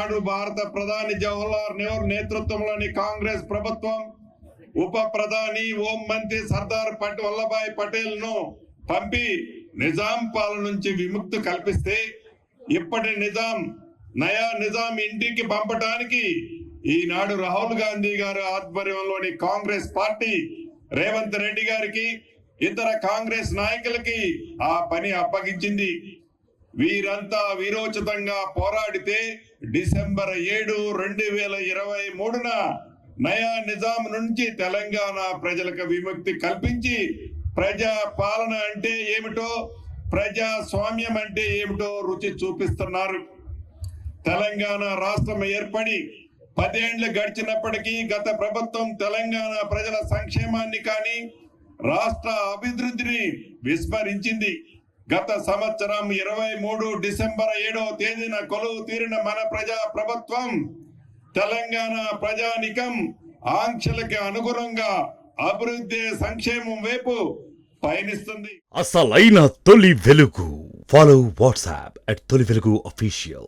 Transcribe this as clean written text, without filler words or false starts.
ఈనాడు భారత ప్రధాని జవహర్లాల్ నెహ్రూ నేతృత్వంలోని కాంగ్రెస్ ప్రభుత్వం ఉప ప్రధాని హోం మంత్రి సర్దార్ వల్లభాయ్ పటేల్ ను పంపి నిజాం పాలన నుంచి విముక్తి కల్పిస్తే ఇప్పటి నయా నిజాం ఇంటికి పంపడానికి ఈనాడు రాహుల్ గాంధీ గారి ఆధ్వర్యంలోని కాంగ్రెస్ పార్టీ రేవంత్ రెడ్డి గారికి ఇతర కాంగ్రెస్ నాయకులకి ఆ పని అప్పగించింది. వీరంతా వీరోచితంగా పోరాడితే డిసెంబర్ 7, 2023న నయా నిజాం నుంచి తెలంగాణ ప్రజలకు విముక్తి కల్పించి ప్రజా పాలన అంటే ఏమిటో, ప్రజాస్వామ్యం అంటే ఏమిటో రుచి చూపిస్తున్నారు. తెలంగాణ రాష్ట్రం ఏర్పడి 10 ఏళ్లు గడిచినప్పటికీ గత ప్రభుత్వం తెలంగాణ ప్రజల సంక్షేమాన్ని కానీ రాష్ట్ర అభివృద్ధిని విస్మరించింది. గత సంవత్సరం 23 డిసెంబర్ 7వ తేదీన కొలువు తీరిన మన ప్రజా ప్రభుత్వం తెలంగాణ ప్రజానికం ఆంక్షలకి అనుగుణంగా అభివృద్ధి సంక్షేమం వైపు పయనిస్తుంది. అసలైన తొలి వెలుగు. ఫాలో వాట్సాప్ @తొలి వెలుగు అఫీషియల్.